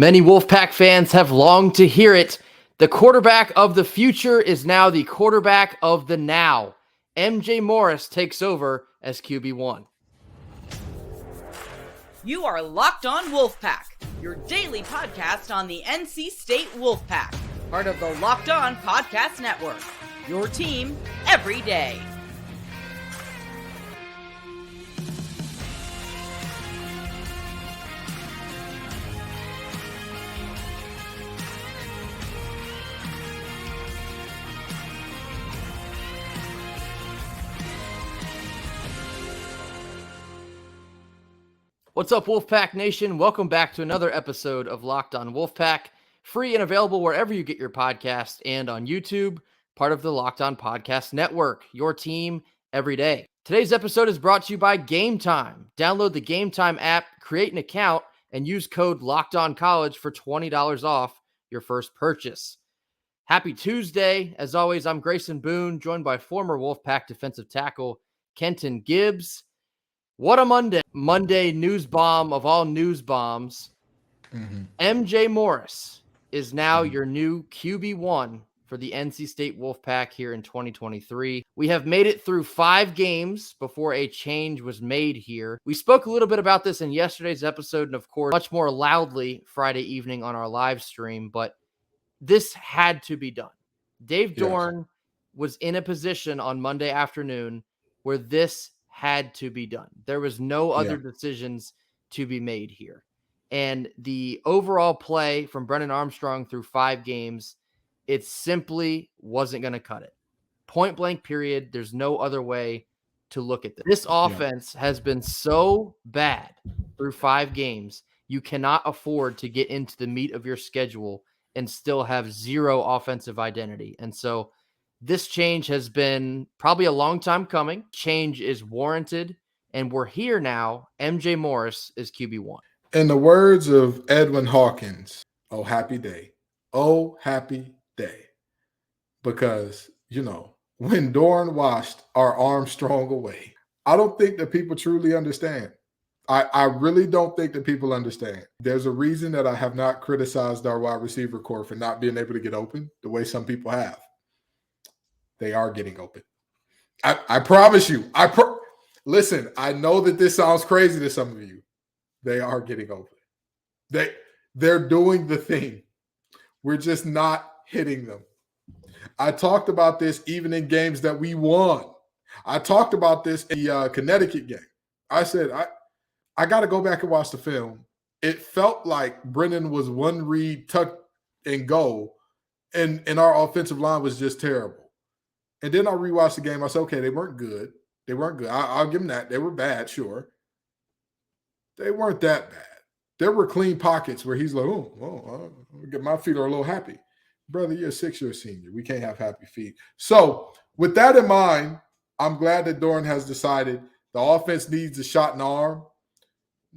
Many Wolfpack fans have longed to hear it. The quarterback of the future is now the quarterback of the now. MJ Morris takes over as QB1. You are Locked On Wolfpack, your daily podcast on the NC State Wolfpack, part of the Locked On Podcast Network, your team every day. What's up, Wolfpack Nation? Welcome back to another episode of Locked On Wolfpack, free and available wherever you get your podcast and on YouTube, part of the Locked On Podcast Network, your team every day. Today's episode is brought to you by Gametime. Download the Gametime app, create an account, and use code LOCKEDONCollege for $20 off your first purchase. Happy Tuesday. As always, I'm Grayson Boone, joined by former Wolfpack defensive tackle Kenton Gibbs. What a Monday. Monday news bomb of all news bombs. MJ Morris is now your new QB1 for the NC State Wolfpack here in 2023. We have made it through 5 games before a change was made here. We spoke a little bit about this in yesterday's episode and, of course, much more loudly Friday evening on our live stream, but this had to be done. Dave Doeren was in a position on Monday afternoon where this had to be done. There was no other decisions to be made here. And the overall play from Brennan Armstrong through 5 games, it simply wasn't going to cut it. Point blank period. There's no other way to look at this. This offense has been so bad through 5 games. You cannot afford to get into the meat of your schedule and still have zero offensive identity. And so this change has been probably a long time coming. Change is warranted, and we're here now. MJ Morris is QB1. In the words of Edwin Hawkins, oh, happy day. Oh, happy day. Because, when Doeren washed our Armstrong away, I don't think that people truly understand. I really don't think that people understand. There's a reason that I have not criticized our wide receiver core for not being able to get open the way some people have. They are getting open. I promise you. Listen, I know that this sounds crazy to some of you. They are getting open. They're doing the thing. We're just not hitting them. I talked about this even in games that we won. I talked about this in the Connecticut game. I said, I got to go back and watch the film. It felt like Brennan was one read, tuck, and go, and our offensive line was just terrible. And then I rewatched the game. I said, okay, they weren't good. They weren't good. I'll give them that. They were bad, sure. They weren't that bad. There were clean pockets where he's like, my feet are a little happy. Brother, you're a 6-year senior. We can't have happy feet. So with that in mind, I'm glad that Doeren has decided the offense needs a shot in the arm.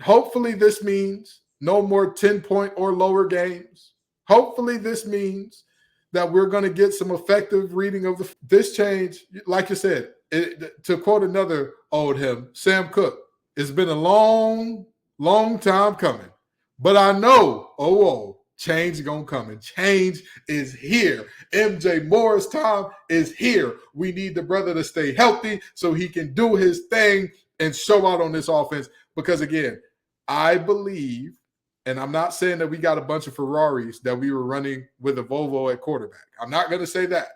Hopefully this means no more 10-point or lower games. Hopefully this means that we're going to get some effective reading of this change. Like you said, to quote another old hymn, Sam Cooke, it's been a long, long time coming. But I know, change is going to come. And change is here. MJ Morris time is here. We need the brother to stay healthy so he can do his thing and show out on this offense. Because, again, I believe, and I'm not saying that we got a bunch of Ferraris that we were running with a Volvo at quarterback. I'm not going to say that.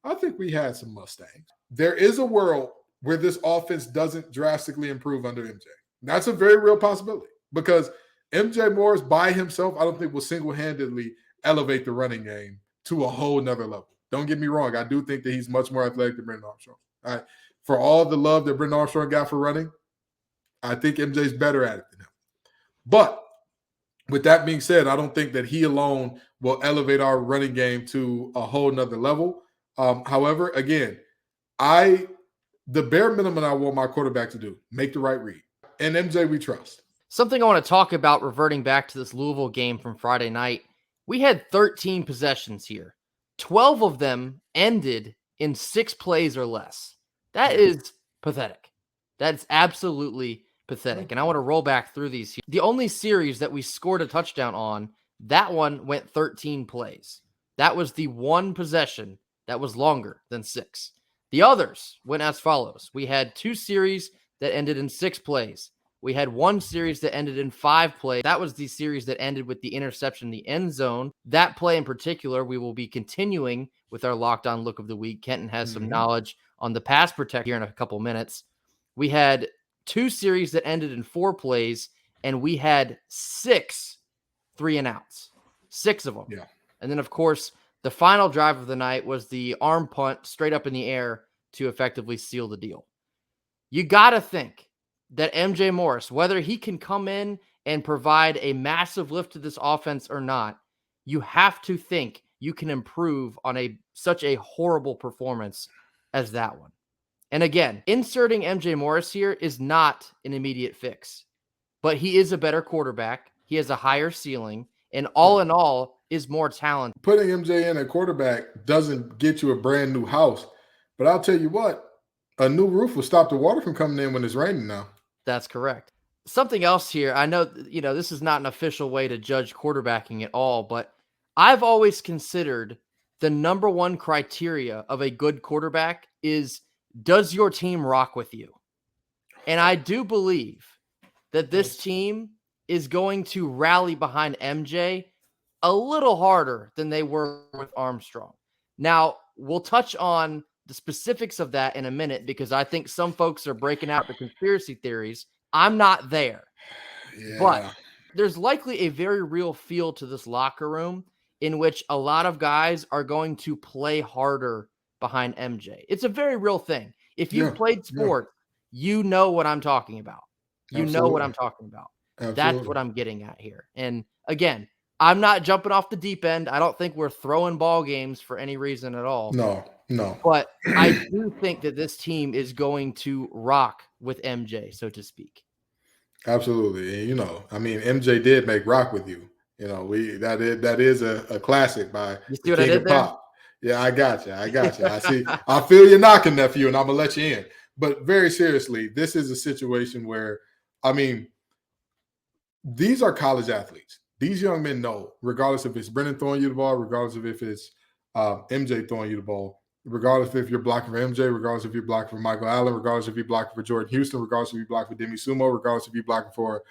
I think we had some Mustangs. There is a world where this offense doesn't drastically improve under MJ. That's a very real possibility because MJ Morris by himself, I don't think will single-handedly elevate the running game to a whole nother level. Don't get me wrong. I do think that he's much more athletic than Brennan Armstrong. All right. For all the love that Brennan Armstrong got for running, I think MJ's better at it than him. But with that being said, I don't think that he alone will elevate our running game to a whole nother level. However, again, the bare minimum I want my quarterback to do, make the right read. And MJ, we trust. Something I want to talk about reverting back to this Louisville game from Friday night. We had 13 possessions here. 12 of them ended in 6 plays or less. That is pathetic. That's absolutely pathetic. And I want to roll back through these. The only series that we scored a touchdown on, that one went 13 plays. That was the one possession that was longer than 6. The others went as follows. We had 2 series that ended in 6 plays. We had 1 series that ended in 5 plays. That was the series that ended with the interception in the end zone. That play in particular, we will be continuing with our Locked On Look of the Week. Kenton has some knowledge on the pass protect here in a couple minutes. We had 2 series that ended in 4 plays, and we had 6 3-and-outs. 6 of them. Yeah. And then, of course, the final drive of the night was the arm punt straight up in the air to effectively seal the deal. You got to think that MJ Morris, whether he can come in and provide a massive lift to this offense or not, you have to think you can improve on such a horrible performance as that one. And again, inserting MJ Morris here is not an immediate fix, but he is a better quarterback. He has a higher ceiling, and all in all is more talented. Putting MJ in at quarterback doesn't get you a brand new house, but I'll tell you what, a new roof will stop the water from coming in when it's raining now. That's correct. Something else here. I know, this is not an official way to judge quarterbacking at all, but I've always considered the number one criteria of a good quarterback is, does your team rock with you? And I do believe that this team is going to rally behind MJ a little harder than they were with Armstrong. Now, we'll touch on the specifics of that in a minute because I think some folks are breaking out the conspiracy theories. I'm not there. Yeah. But there's likely a very real feel to this locker room in which a lot of guys are going to play harder behind MJ. It's a very real thing. If you've played sport, you know what I'm talking about. You know what I'm talking about. That's what I'm getting at here. And again, I'm not jumping off the deep end. I don't think we're throwing ball games for any reason at all. No. But I do think that this team is going to rock with MJ, so to speak. Absolutely. And, MJ did make rock with you. That is a classic by you see what I did there? Pop. Yeah, I got you. I feel you knocking, nephew, and I'm going to let you in. But very seriously, this is a situation where, these are college athletes. These young men know, regardless if it's Brennan throwing you the ball, regardless of if it's MJ throwing you the ball, regardless if you're blocking for MJ, regardless if you're blocking for Michael Allen, regardless if you're blocking for Jordan Houston, regardless if you're blocking for Demi Sumo, regardless if you're blocking for,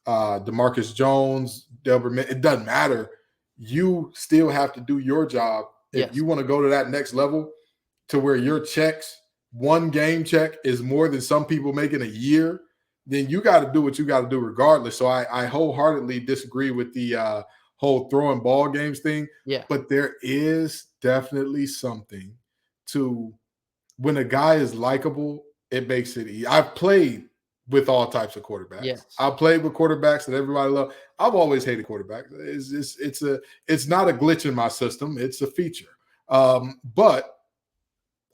DeMarcus Jones, Delbert, it doesn't matter. You still have to do your job. If you want to go to that next level to where your checks, one game check is more than some people make in a year, then you got to do what you got to do regardless. So I wholeheartedly disagree with the whole throwing ball games thing. Yeah. But there is definitely something to when a guy is likable, it makes it easy. I've played with all types of quarterbacks. Yes. I've played with quarterbacks that everybody loves. I've always hated quarterbacks. It's not a glitch in my system. It's a feature. But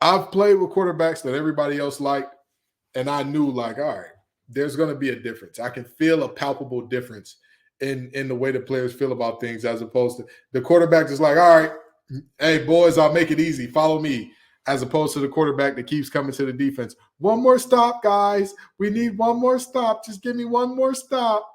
I've played with quarterbacks that everybody else liked, and I knew, all right, there's going to be a difference. I can feel a palpable difference in the way the players feel about things, as opposed to the quarterback is like, all right, hey, boys, I'll make it easy. Follow me. As opposed to the quarterback that keeps coming to the defense. One more stop, guys. We need one more stop. Just give me one more stop.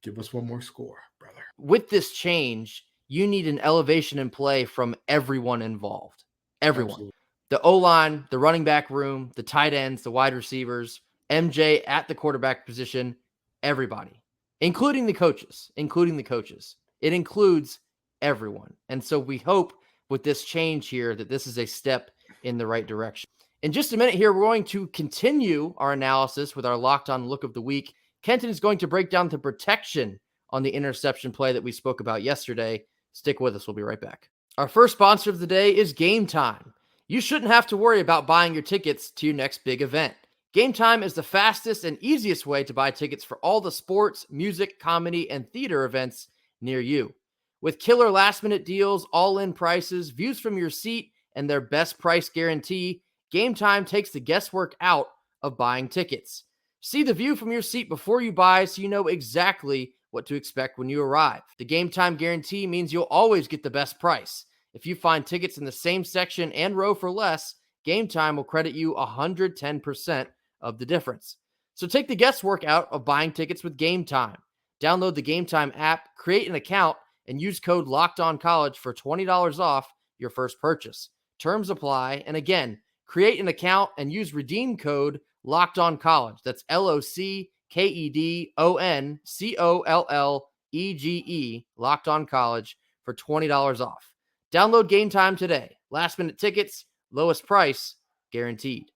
Give us one more score, brother. With this change, you need an elevation in play from everyone involved. Everyone. Absolutely. The O-line, the running back room, the tight ends, the wide receivers, MJ at the quarterback position, everybody, including the coaches. It includes everyone. And so we hope with this change here that this is a step in the right direction. In just a minute here, we're going to continue our analysis with our Locked On Look of the Week. Kenton is going to break down the protection on the interception play that we spoke about yesterday. Stick with us. We'll be right back. Our first sponsor of the day is Gametime. You shouldn't have to worry about buying your tickets to your next big event. Gametime is the fastest and easiest way to buy tickets for all the sports, music, comedy, and theater events near you. With killer last-minute deals, all-in prices, views from your seat, and their best price guarantee, Gametime takes the guesswork out of buying tickets. See the view from your seat before you buy so you know exactly what to expect when you arrive. The Gametime guarantee means you'll always get the best price. If you find tickets in the same section and row for less, Gametime will credit you 110% of the difference. So take the guesswork out of buying tickets with Gametime. Download the Gametime app, create an account, and use code LOCKEDONCollege for $20 off your first purchase. Terms apply. And again, create an account and use redeem code LOCKEDONCollege. That's LOCKEDONCOLLEGE, Locked On College, for $20 off. Download Gametime today. Last minute tickets, lowest price, guaranteed.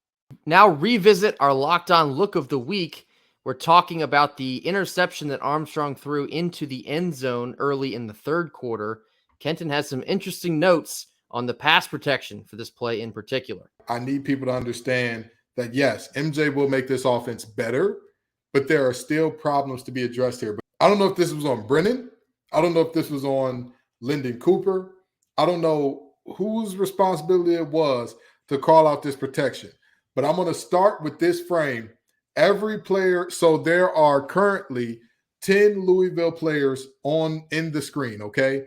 Now revisit our Locked On Look of the Week. We're talking about the interception that Armstrong threw into the end zone early in the third quarter. Kenton has some interesting notes on the pass protection for this play in particular. I need people to understand that, yes, MJ will make this offense better, but there are still problems to be addressed here. But I don't know if this was on Brennan. I don't know if this was on Lyndon Cooper. I don't know whose responsibility it was to call out this protection. But I'm going to start with this frame. Every player, so there are currently 10 Louisville players in the screen, okay?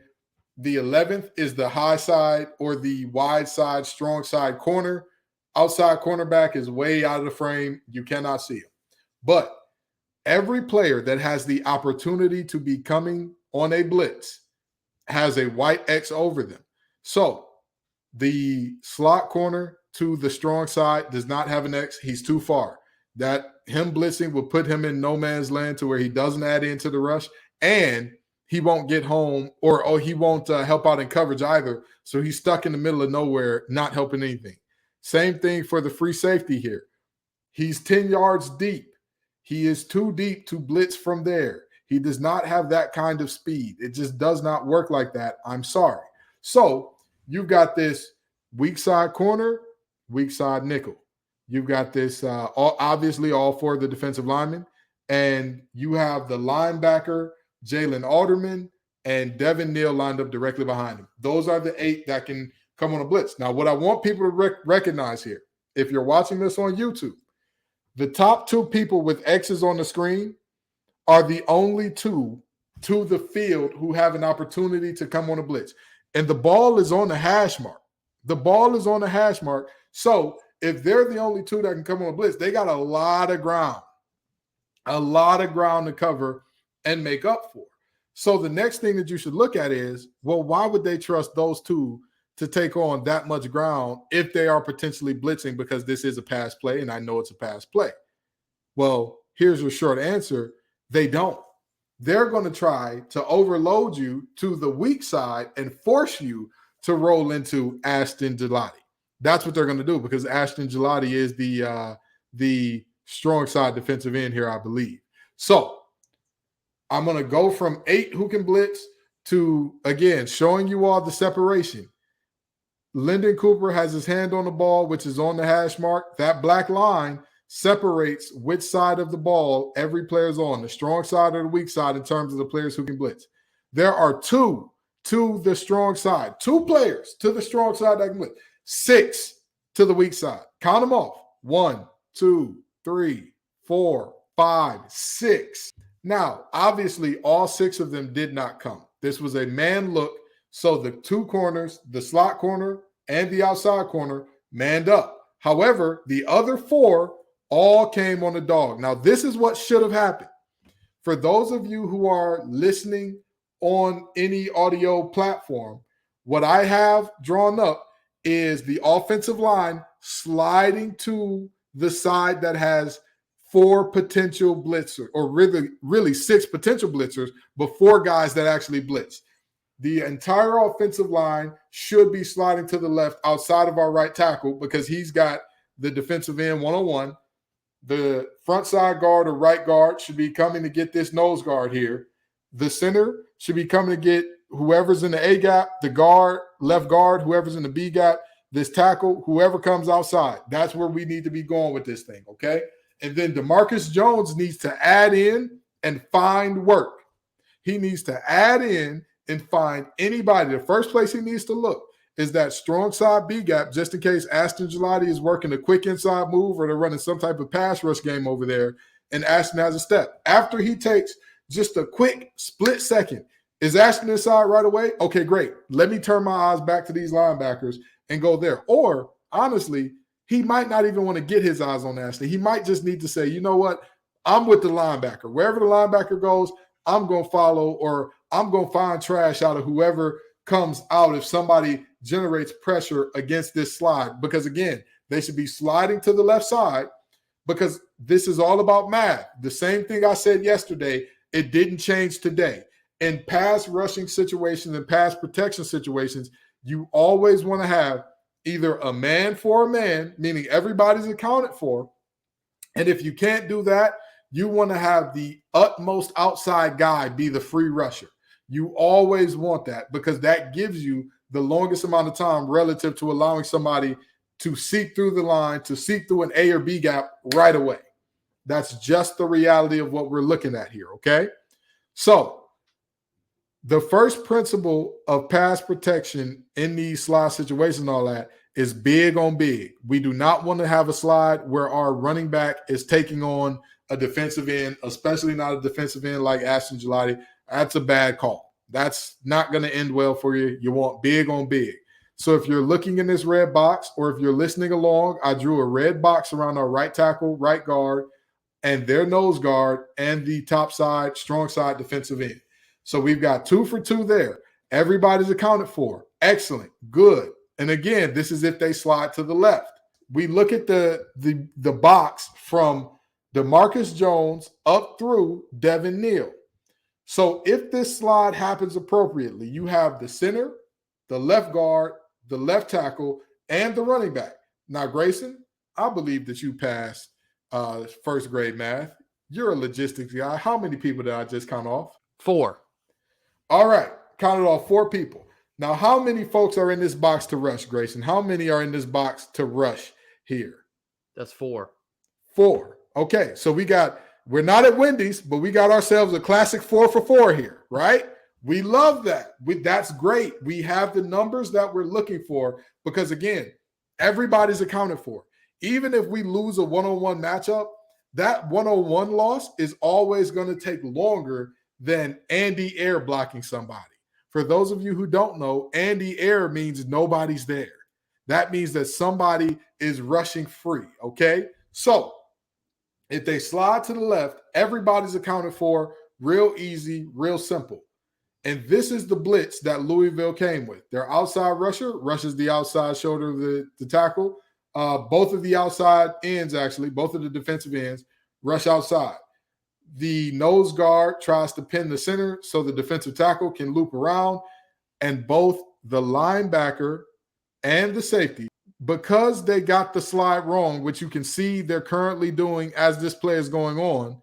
The 11th is the high side or the wide side, strong side corner. Outside cornerback is way out of the frame. You cannot see him. But every player that has the opportunity to be coming on a blitz has a white X over them. So the slot corner to the strong side does not have an X. He's too far. That him blitzing will put him in no man's land to where he doesn't add into the rush, and he won't get home or he won't help out in coverage either. So he's stuck in the middle of nowhere, not helping anything. Same thing for the free safety here. He's 10 yards deep. He is too deep to blitz from there. He does not have that kind of speed. It just does not work like that. I'm sorry. So you've got this weak side corner, weak side nickel. You've got this, obviously, all four of the defensive linemen. And you have the linebacker, Jalen Alderman, and Devin Neal lined up directly behind him. Those are the 8 that can come on a blitz. Now, what I want people to recognize here, if you're watching this on YouTube, the top 2 people with X's on the screen are the only 2 to the field who have an opportunity to come on a blitz. And the ball is on the hash mark. The ball is on the hash mark. So if they're the only 2 that can come on a blitz, they got a lot of ground to cover and make up for. So the next thing that you should look at is, well, why would they trust those 2 to take on that much ground if they are potentially blitzing, because this is a pass play and I know it's a pass play? Well, here's your short answer. They don't. They're going to try to overload you to the weak side and force you to roll into Ashton Gelati. That's what they're going to do, because Ashton Gelati is the strong side defensive end here, I believe. So I'm going to go from 8 who can blitz to, again, showing you all the separation. Lyndon Cooper has his hand on the ball, which is on the hash mark. That black line separates which side of the ball every player is on, the strong side or the weak side, in terms of the players who can blitz. There are 2 to the strong side, 2 players to the strong side that can blitz, 6 to the weak side. Count them off. 1, 2, 3, 4, 5, 6. Now, obviously, all 6 of them did not come. This was a man look. So the 2 corners, the slot corner and the outside corner, manned up. However, the other 4 all came on the dog. Now, this is what should have happened. For those of you who are listening on any audio platform, what I have drawn up is the offensive line sliding to the side that has 4 potential blitzers, or really 6 potential blitzers, but 4 guys that actually blitz. The entire offensive line should be sliding to the left outside of our right tackle, because he's got the defensive end 1-on-1. The front side guard or right guard should be coming to get this nose guard here. The center should be coming to get whoever's in the A gap, the guard, left guard, whoever's in the B gap, this tackle, whoever comes outside. That's where we need to be going with this thing, okay? And then DeMarcus Jones needs to add in and find work. He needs to add in and find anybody. The first place he needs to look is that strong side B gap, just in case Ashton Gelati is working a quick inside move or they're running some type of pass rush game over there, and Ashton has a step. After he takes just a quick split second, is Ashton inside right away? Okay, great. Let me turn my eyes back to these linebackers and go there. Or, honestly, he might not even want to get his eyes on Ashley. He might just need to say, you know what? I'm with the linebacker. Wherever the linebacker goes, I'm going to follow, or I'm going to find trash out of whoever comes out if somebody generates pressure against this slide. Because, again, they should be sliding to the left side, because this is all about math. The same thing I said yesterday, it didn't change today. In pass rushing situations and pass protection situations, you always want to have either a man for a man, meaning everybody's accounted for. And if you can't do that, you want to have the utmost outside guy be the free rusher. You always want that, because that gives you the longest amount of time relative to allowing somebody to seek through the line, to seek through an A or B gap right away. That's just the reality of what we're looking at here, okay? So the first principle of pass protection in these slide situations and all that is big on big. We do not want to have a slide where our running back is taking on a defensive end, especially not a defensive end like Ashton Gelati. That's a bad call. That's not going to end well for you. You want big on big. So if you're looking in this red box, or if you're listening along, I drew a red box around our right tackle, right guard, and their nose guard, and the top side, strong side defensive end. So we've got 2 for 2 there. Everybody's accounted for. Excellent. Good. And again, this is if they slide to the left. We look at the box from DeMarcus Jones up through Devin Neal. So if this slide happens appropriately, you have the center, the left guard, the left tackle, and the running back. Now, Grayson, I believe that you passed first grade math. You're a logistics guy. How many people did I just count off? 4. All right. Counted off 4 people. Now, how many folks are in this box to rush, Grayson? How many are in this box to rush here? That's 4. 4. Okay. So we're not at Wendy's, but we got ourselves a classic 4 for 4 here, right? We love that. That's great. We have the numbers that we're looking for, because, again, everybody's accounted for. Even if we lose a one-on-one matchup, that one-on-one loss is always going to take longer than Andy Air blocking somebody. For those of you who don't know, Andy Air means nobody's there. That means that somebody is rushing free, okay? So if they slide to the left, everybody's accounted for. Real easy, real simple. And this is the blitz that Louisville came with. Their outside rusher rushes the outside shoulder of the tackle. Both of the outside ends, actually, both of the defensive ends, rush outside. The nose guard tries to pin the center so the defensive tackle can loop around. And both the linebacker and the safety, because they got the slide wrong, which you can see they're currently doing as this play is going on,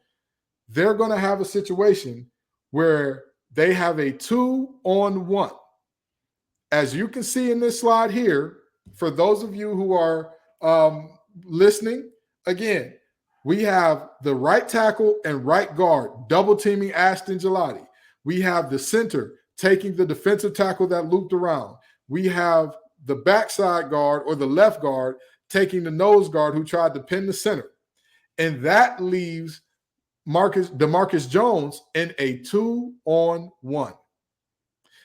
they're going to have a situation where they have a 2-on-1. As you can see in this slide here, for those of you who are listening, again, we have the right tackle and right guard double teaming Ashton Gelati. We have the center taking the defensive tackle that looped around. We have the backside guard, or the left guard, taking the nose guard who tried to pin the center. And that leaves DeMarcus Jones in a 2-on-1.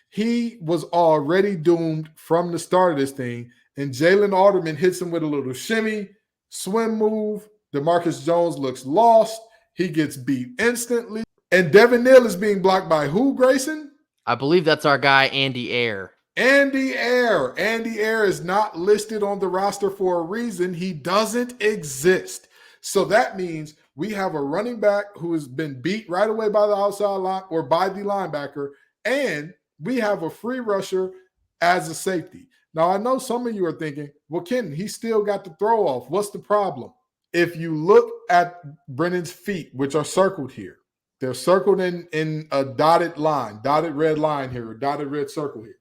He was already doomed from the start of this thing, and Jalen Alderman hits him with a little shimmy, swim move. DeMarcus Jones looks lost. He gets beat instantly. And Devin Neal is being blocked by who, Grayson? I believe that's our guy, Andy Air. Andy Air. Andy Air is not listed on the roster for a reason. He doesn't exist. So that means we have a running back who has been beat right away by the outside line or by the linebacker, and we have a free rusher as a safety. Now, I know some of you are thinking, well, Kenton, he still got the throw off. What's the problem? If you look at Brennan's feet, which are circled here, they're circled in a dotted line, dotted red line here, a dotted red circle here.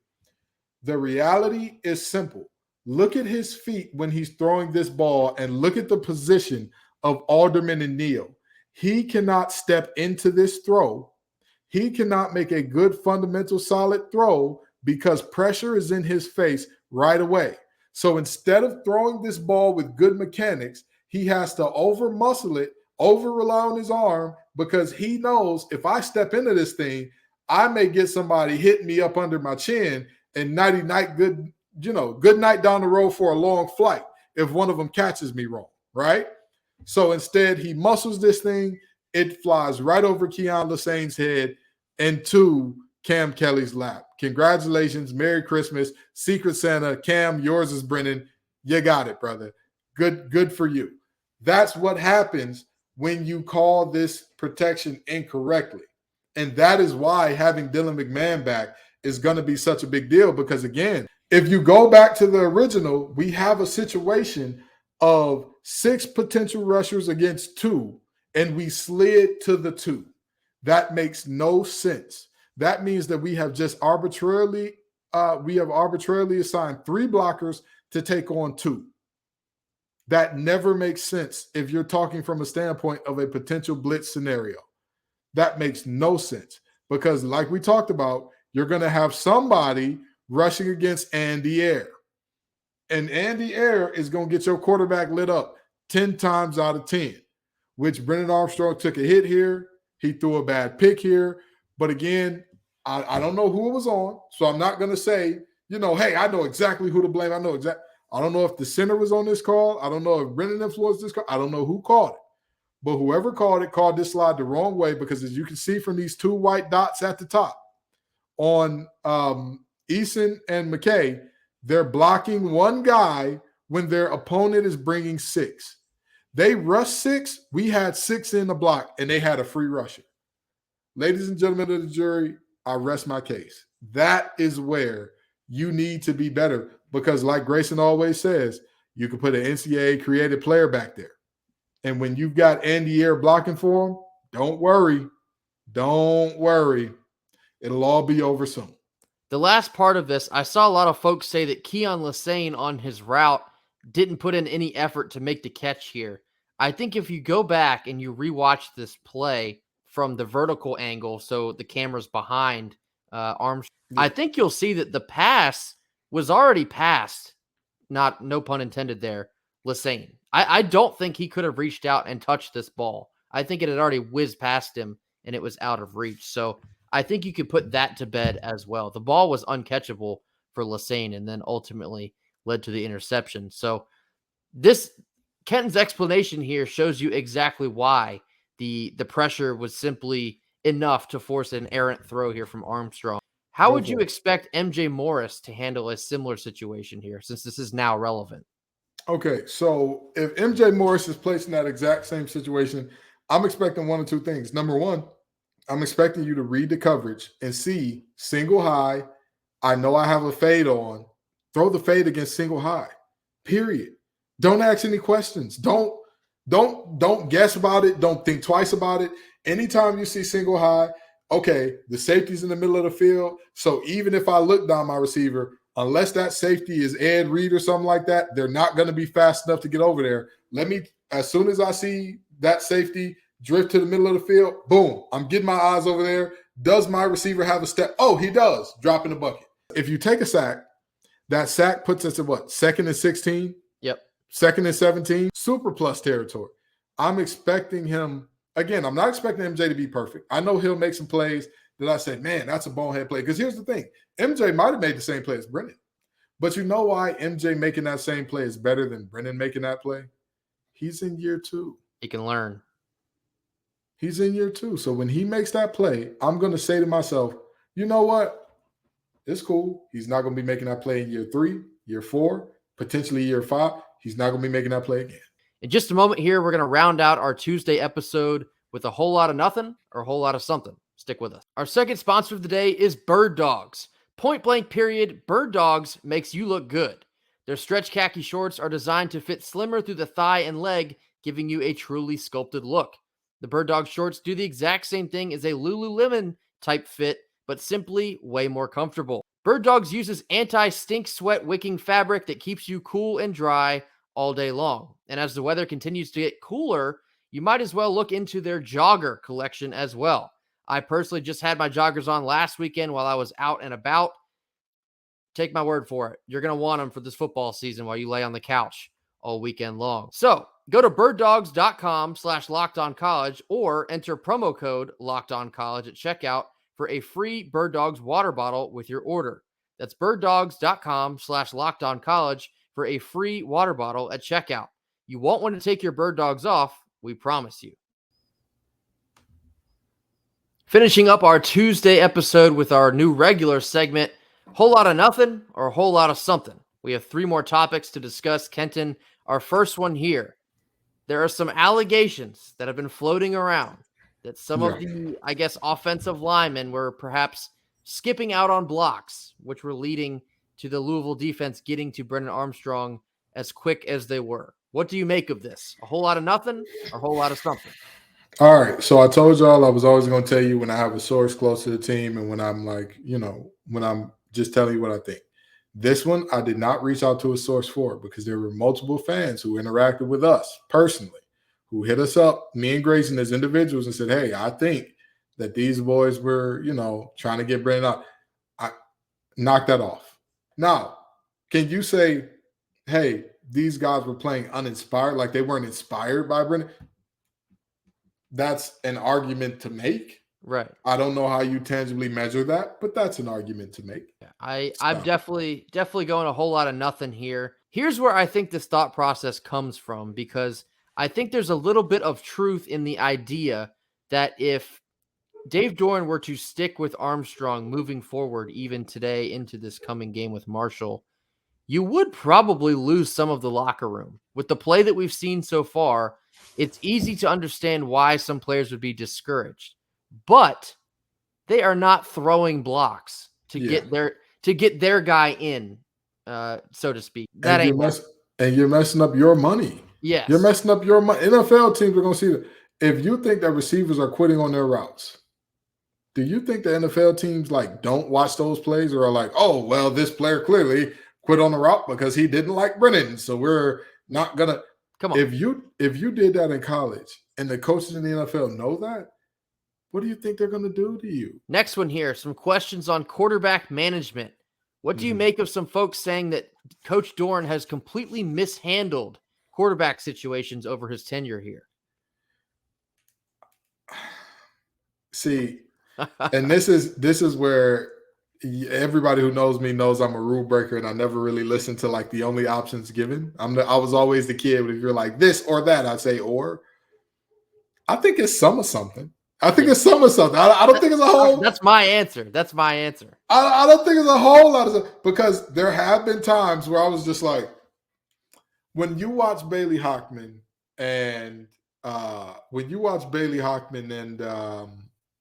The reality is simple. Look at his feet when he's throwing this ball, and look at the position of Alderman and Neal. He cannot step into this throw. He cannot make a good fundamental solid throw because pressure is in his face right away. So instead of throwing this ball with good mechanics, he has to over muscle it, over rely on his arm, because he knows if I step into this thing, I may get somebody hitting me up under my chin and nighty night, good night down the road for a long flight. if one of them catches me wrong, right? So instead, he muscles this thing. It flies right over Keon Lasane's head into Cam Kelly's lap. Congratulations. Merry Christmas. Secret Santa. Cam, yours is Brennan. You got it, brother. Good for you. That's what happens when you call this protection incorrectly. And that is why having Dylan McMahon back is going to be such a big deal, because, again, if you go back to the original, we have a situation of 6 potential rushers against 2, and we slid to the 2. That makes no sense. That means that we have just arbitrarily assigned 3 blockers to take on 2. That never makes sense if you're talking from a standpoint of a potential blitz scenario. That makes no sense, because, like we talked about, you're going to have somebody rushing against Andy Air. And Andy Air is going to get your quarterback lit up 10 times out of 10, which Brennan Armstrong took a hit here. He threw a bad pick here. But again, I don't know who it was on, so I'm not going to say, hey, I know exactly who to blame. I don't know if the center was on this call. I don't know if Brennan influenced this call. I don't know who called it. But whoever called it called this slide the wrong way, because as you can see from these 2 white dots at the top on Eason and McKay, they're blocking one guy when their opponent is bringing 6. They rushed 6. We had 6 in the block, and they had a free rusher. Ladies and gentlemen of the jury, I rest my case. That is where you need to be better, because like Grayson always says, you can put an NCAA created player back there. And when you've got Andy Air blocking for him, don't worry. Don't worry. It'll all be over soon. The last part of this, I saw a lot of folks say that Keon Lasane on his route didn't put in any effort to make the catch here. I think if you go back and you rewatch this play from the vertical angle, so the camera's behind Armstrong, I think you'll see that the pass was already past, no pun intended there, Lasane. I don't think he could have reached out and touched this ball. I think it had already whizzed past him and it was out of reach. So I think you could put that to bed as well. The ball was uncatchable for Lasane and then ultimately led to the interception. So Kenton's explanation here shows you exactly why the pressure was simply enough to force an errant throw here from Armstrong. How would you expect MJ Morris to handle a similar situation here, since this is now relevant? Okay, so if MJ Morris is placed in that exact same situation, I'm expecting one of 2 things. Number one, I'm expecting you to read the coverage and see single high. I know I have a fade on. Throw the fade against single high, period. Don't ask any questions. Don't guess about it. Don't think twice about it. Anytime you see single high, okay, the safety's in the middle of the field. So even if I look down my receiver, unless that safety is Ed Reed or something like that, they're not going to be fast enough to get over there. As soon as I see that safety drift to the middle of the field, boom, I'm getting my eyes over there. Does my receiver have a step? Oh, he does. Dropping the bucket. If you take a sack, that sack puts us at what? 2nd and 16? Yep. 2nd and 17? Super plus territory. I'm expecting him, again, I'm not expecting MJ to be perfect. I know he'll make some plays that I say, man, that's a bonehead play. Because here's the thing. MJ might have made the same play as Brennan. But you know why MJ making that same play is better than Brennan making that play? He's in year 2. He can learn. He's in year 2. So when he makes that play, I'm going to say to myself, you know what? It's cool. He's not going to be making that play in year 3, year 4, potentially year 5. He's not going to be making that play again. In just a moment here, we're going to round out our Tuesday episode with a whole lot of nothing or a whole lot of something. Stick with us. Our second sponsor of the day is Bird Dogs. Point blank period, Bird Dogs makes you look good. Their stretch khaki shorts are designed to fit slimmer through the thigh and leg, giving you a truly sculpted look. The Bird Dog shorts do the exact same thing as a Lululemon type fit, but simply way more comfortable. Bird Dogs uses anti-stink sweat wicking fabric that keeps you cool and dry all day long. And as the weather continues to get cooler, you might as well look into their jogger collection as well. I personally just had my joggers on last weekend while I was out and about. Take my word for it. You're going to want them for this football season while you lay on the couch all weekend long. So go to birddogs.com/lockedoncollege or enter promo code lockedoncollege at checkout for a free Bird Dogs water bottle with your order. That's birddogs.com/lockedoncollege for for a free water bottle at checkout. You won't want to take your bird dogs off, we promise you. Finishing up our Tuesday episode with our new regular segment, Whole Lot of Nothing or a Whole Lot of Something. We have 3 more topics to discuss. Kenton, our first one here. There are some allegations that have been floating around that some of the, I guess, offensive linemen were perhaps skipping out on blocks, which were leading to the Louisville defense getting to Brennan Armstrong as quick as they were. What do you make of this? A whole lot of nothing or a whole lot of something? All right. So I told y'all I was always going to tell you when I have a source close to the team and when I'm like, when I'm just telling you what I think. This one, I did not reach out to a source for because there were multiple fans who interacted with us personally, who hit us up, me and Grayson as individuals, and said, hey, I think that these boys were, trying to get Brennan out. I knocked that off. Now, can you say, hey, these guys were playing uninspired, like they weren't inspired by Brennan? That's an argument to make. Right. I don't know how you tangibly measure that, but that's an argument to make. I'm definitely going a whole lot of nothing here. Here's where I think this thought process comes from, because I think there's a little bit of truth in the idea that if Dave Doeren were to stick with Armstrong moving forward, even today into this coming game with Marshall, you would probably lose some of the locker room. With the play that we've seen so far, it's easy to understand why some players would be discouraged, but they are not throwing blocks to get their guy in, so to speak. That and you're messing up your money. Yes. You're messing up your money. NFL teams are going to see that. If you think that receivers are quitting on their routes, do you think the NFL teams don't watch those plays or are like, oh, well, this player clearly quit on the route because he didn't like Brennan, so we're not going to. Come on. If you did that in college and the coaches in the NFL know that, what do you think they're going to do to you? Next one here, some questions on quarterback management. What do you make of some folks saying that Coach Doeren has completely mishandled quarterback situations over his tenure here? See, and this is where everybody who knows me knows I'm a rule breaker and I never really listen to the only options given. I was always the kid, if you're like this or that, I'd say or. I think it's some of something. I think it's some of something. I don't think it's a whole. That's my answer. I don't think it's a whole lot of stuff, because there have been times where I was just like, when you watch Bailey Hockman and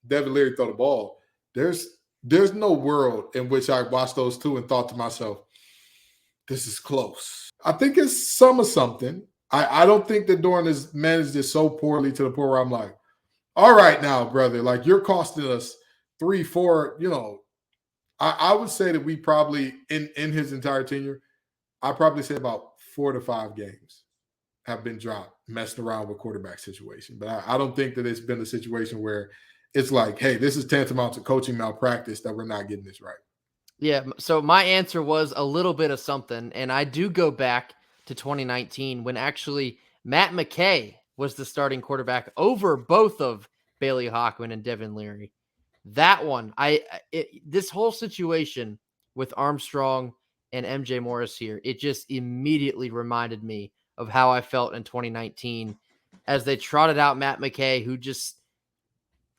Devin Leary throw the ball, there's no world in which I watched those two and thought to myself, this is close. I think it's some of something. I don't think that Doeren has managed it so poorly to the point where I'm like, all right now, brother, you're costing us 3-4, I would say that we probably, in his entire tenure, I probably say about 4 to 5 games have been dropped, messing around with quarterback situation. But I don't think that it's been a situation where it's like, hey, this is tantamount to coaching malpractice that we're not getting this right. Yeah, so my answer was a little bit of something, and I do go back to 2019 when actually Matt McKay was the starting quarterback over both of Bailey Hockman and Devin Leary. That one, this whole situation with Armstrong and MJ Morris here, it just immediately reminded me of how I felt in 2019 as they trotted out Matt McKay, who just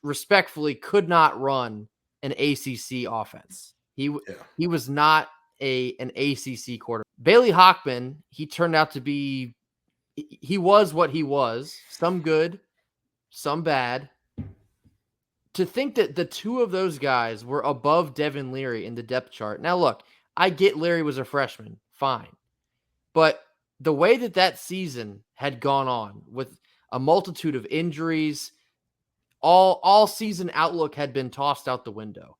respectfully could not run an ACC offense. He was not an ACC quarterback. Bailey Hockman, he turned out to be, he was what he was, some good, some bad. To think that the two of those guys were above Devin Leary in the depth chart. Now, look, I get Leary was a freshman, fine. But the way that season had gone on with a multitude of injuries, all season outlook had been tossed out the window.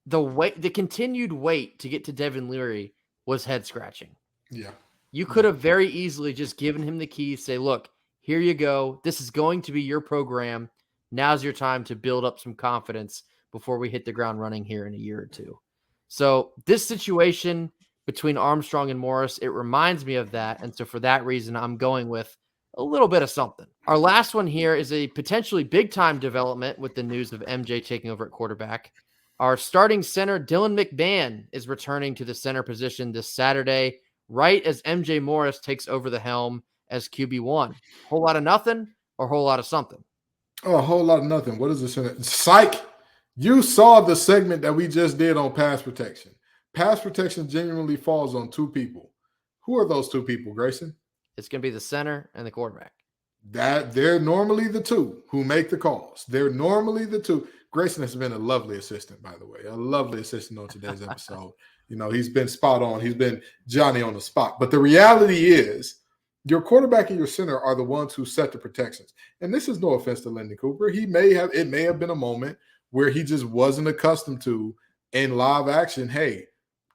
The continued wait to get to Devin Leary was head scratching. Yeah. You could have very easily just given him the keys, say, look, here you go. This is going to be your program. Now's your time to build up some confidence before we hit the ground running here in a year or two. So this situation between Armstrong and Morris, it reminds me of that. And so for that reason, I'm going with a little bit of something. Our last one here is a potentially big-time development with the news of MJ taking over at quarterback. Our starting center, Dylan McMahon, is returning to the center position this Saturday. right as MJ Morris takes over the helm as QB1. Whole lot of nothing or whole lot of something? Oh, a whole lot of nothing. What is this? Psych. You saw the segment that we just did on pass protection. Pass protection genuinely falls on two people. Who are those two people, Grayson? It's going to be the center and the quarterback. That they're normally the two who make the calls. They're normally the two. Grayson has been a lovely assistant, by the way, a lovely assistant on today's episode. He's been spot on. He's been Johnny on the spot. But the reality is, your quarterback and your center are the ones who set the protections. And this is no offense to Lyndon Cooper. It may have been a moment where he just wasn't accustomed to in live action. Hey,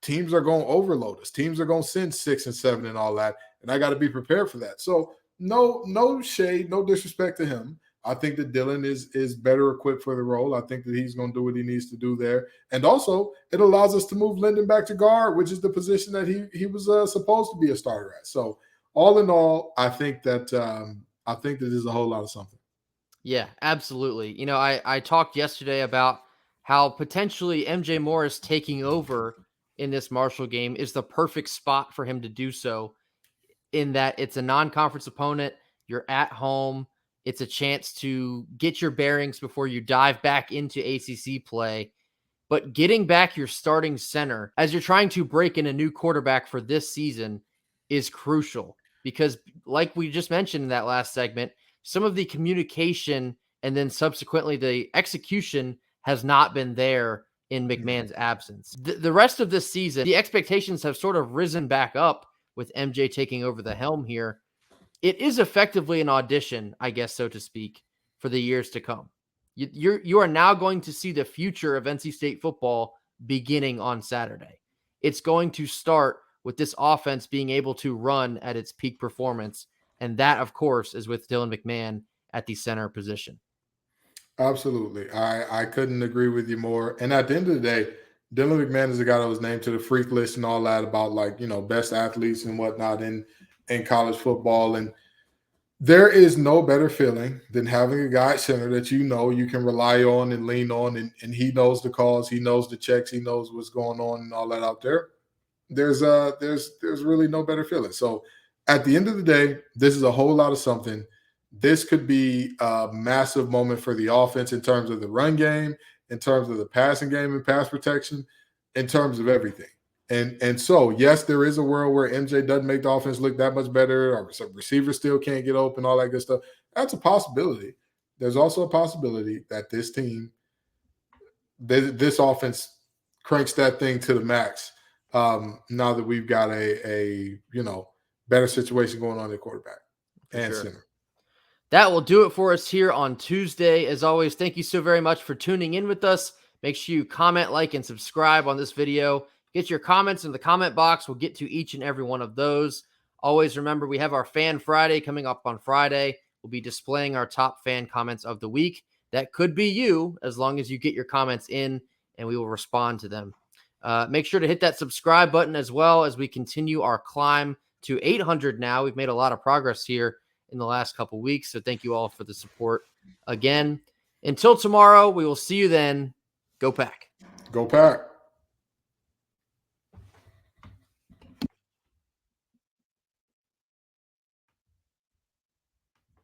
teams are going to overload us. Teams are going to send 6 and 7 and all that. And I got to be prepared for that. So no shade, no disrespect to him. I think that Dylan is better equipped for the role. I think that he's going to do what he needs to do there. And also, it allows us to move Lyndon back to guard, which is the position that he was supposed to be a starter at. So all in all, I think that there's a whole lot of something. Yeah, absolutely. I talked yesterday about how potentially MJ Morris taking over in this Marshall game is the perfect spot for him to do so, in that it's a non-conference opponent. You're at home. It's a chance to get your bearings before you dive back into ACC play. But getting back your starting center as you're trying to break in a new quarterback for this season is crucial, because like we just mentioned in that last segment, some of the communication and then subsequently the execution has not been there in McMahon's absence. The rest of this season, the expectations have sort of risen back up with MJ taking over the helm here. It is effectively an audition, I guess, so to speak, for the years to come. You are now going to see the future of NC State football beginning on Saturday. It's going to start with this offense being able to run at its peak performance. And that, of course, is with Dylan McMahon at the center position. Absolutely. I couldn't agree with you more. And at the end of the day, Dylan McMahon is the guy that was named to the freak list and all that about best athletes and whatnot in college football. And there is no better feeling than having a guy at center that you can rely on and lean on, and he knows the calls, he knows the checks, he knows what's going on and all that out there. There's really no better feeling. So at the end of the day, this is a whole lot of something. This could be a massive moment for the offense in terms of the run game, in terms of the passing game and pass protection, in terms of everything. And so, yes, there is a world where MJ doesn't make the offense look that much better, or some receivers still can't get open, all that good stuff. That's a possibility. There's also a possibility that this team, this offense cranks that thing to the max now that we've got a better situation going on at quarterback and center. That will do it for us here on Tuesday. As always, thank you so very much for tuning in with us. Make sure you comment, like, and subscribe on this video. Get your comments in the comment box. We'll get to each and every one of those. Always remember, we have our Fan Friday coming up on Friday. We'll be displaying our top fan comments of the week. That could be you, as long as you get your comments in, and we will respond to them. Make sure to hit that subscribe button as well as we continue our climb to 800 now. We've made a lot of progress here in the last couple weeks, so thank you all for the support again. Until tomorrow, we will see you then. Go Pack. Go Pack.